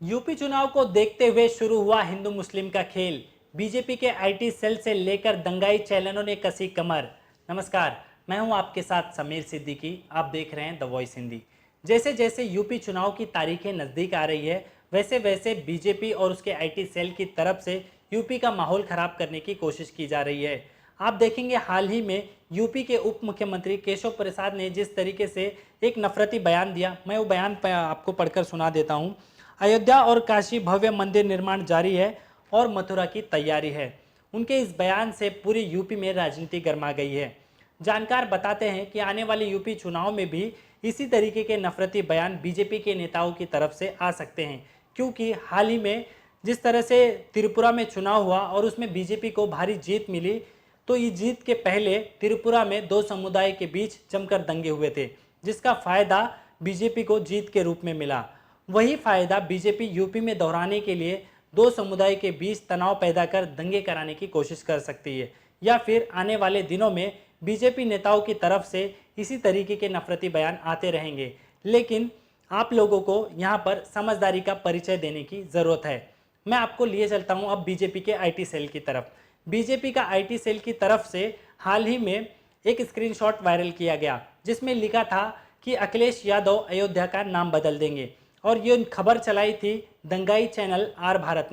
UP चुनाव को देखते हुए शुरू हुआ हिंदू मुस्लिम का खेल। बीजेपी के आईटी सेल से लेकर दंगाई चैनलों ने कसी कमर। नमस्कार, मैं हूं आपके साथ समीर सिद्दीकी। आप देख रहे हैं द वॉइस हिंदी। जैसे जैसे यूपी चुनाव की तारीखें नज़दीक आ रही है, वैसे वैसे बीजेपी और उसके आईटी सेल की तरफ से यूपी का माहौल खराब करने की कोशिश की जा रही है। आप देखेंगे हाल ही में यूपी के उप मुख्यमंत्री केशव प्रसाद ने जिस तरीके से एक नफरती बयान दिया, मैं वो बयान आपको पढ़कर सुना देता हूँ। अयोध्या और काशी भव्य मंदिर निर्माण जारी है और मथुरा की तैयारी है। उनके इस बयान से पूरी यूपी में राजनीति गर्मा गई है। जानकार बताते हैं कि आने वाले यूपी चुनाव में भी इसी तरीके के नफरती बयान बीजेपी के नेताओं की तरफ से आ सकते हैं, क्योंकि हाल ही में जिस तरह से त्रिपुरा में चुनाव हुआ और उसमें बीजेपी को भारी जीत मिली, तो इस जीत के पहले त्रिपुरा में दो समुदाय के बीच जमकर दंगे हुए थे, जिसका फायदा बीजेपी को जीत के रूप में मिला। वही फायदा बीजेपी यूपी में दोहराने के लिए दो समुदाय के बीच तनाव पैदा कर दंगे कराने की कोशिश कर सकती है, या फिर आने वाले दिनों में बीजेपी नेताओं की तरफ से इसी तरीके के नफरती बयान आते रहेंगे। लेकिन आप लोगों को यहाँ पर समझदारी का परिचय देने की ज़रूरत है। मैं आपको लिए चलता हूँ अब बीजेपी के आईटी सेल की तरफ। बीजेपी का आईटी सेल की तरफ से हाल ही में एक स्क्रीनशॉट वायरल किया गया, जिसमें लिखा था कि अखिलेश यादव अयोध्या का नाम बदल देंगे। और ये खबर चलाई थी दंगाई चैनल आर भारत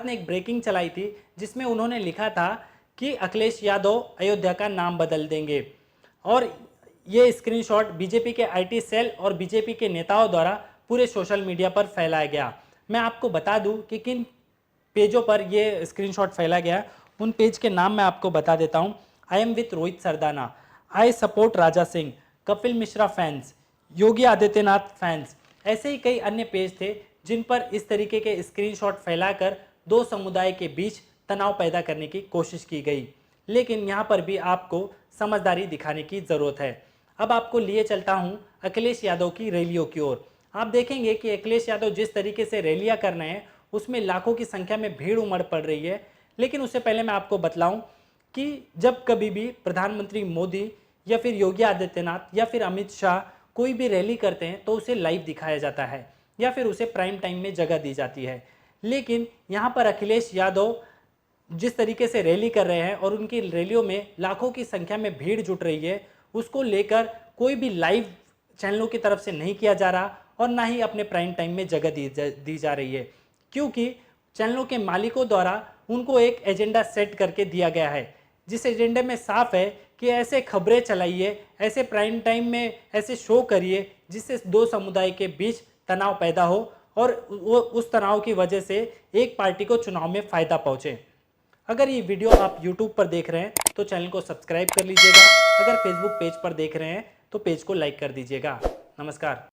ने एक ब्रेकिंग चलाई थी, जिसमें उन्होंने लिखा था कि अखिलेश यादव अयोध्या का नाम बदल देंगे। और ये स्क्रीनशॉट बीजेपी के आईटी सेल और बीजेपी के नेताओं द्वारा पूरे सोशल मीडिया पर फैलाया गया। मैं आपको बता दूं कि किन पेजों पर ये स्क्रीनशॉट फैला गया। उन पेज के नाम मैं आपको बता देता हूं। I am with Rohit Sardana, I support Raja Singh, Kapil Mishra fans, Yogi Adityanath fans, ऐसे ही कई अन्य पेज थे जिन पर इस तरीके के स्क्रीनशॉट फैलाकर दो समुदाय के बीच तनाव पैदा करने की कोशिश की गई। लेकिन यहाँ पर भी आपको समझदारी दिखाने की ज़रूरत है। अब आपको लिए चलता हूँ अखिलेश यादव की रैलियों की ओर। आप देखेंगे कि अखिलेश यादव जिस तरीके से रैलियाँ कर रहे हैं, उसमें लाखों की संख्या में भीड़ उमड़ पड़ रही है। लेकिन उससे पहले मैं आपको बतलाऊं कि जब कभी भी प्रधानमंत्री मोदी या फिर योगी आदित्यनाथ या फिर अमित शाह कोई भी रैली करते हैं, तो उसे लाइव दिखाया जाता है या फिर उसे प्राइम टाइम में जगह दी जाती है। लेकिन यहाँ पर अखिलेश यादव जिस तरीके से रैली कर रहे हैं और उनकी रैलियों में लाखों की संख्या में भीड़ जुट रही है, उसको लेकर कोई भी लाइव चैनलों की तरफ से नहीं किया जा रहा और ना ही अपने प्राइम टाइम में जगह दी जा रही है, क्योंकि चैनलों के मालिकों द्वारा उनको एक एजेंडा सेट करके दिया गया है, जिस एजेंडे में साफ है कि ऐसे खबरें चलाइए, ऐसे प्राइम टाइम में ऐसे शो करिए जिससे दो समुदाय के बीच तनाव पैदा हो और वो उस तनाव की वजह से एक पार्टी को चुनाव में फ़ायदा पहुंचे। अगर ये वीडियो आप YouTube पर देख रहे हैं तो चैनल को सब्सक्राइब कर लीजिएगा। अगर फेसबुक पेज पर देख रहे हैं तो पेज को लाइक कर दीजिएगा। नमस्कार।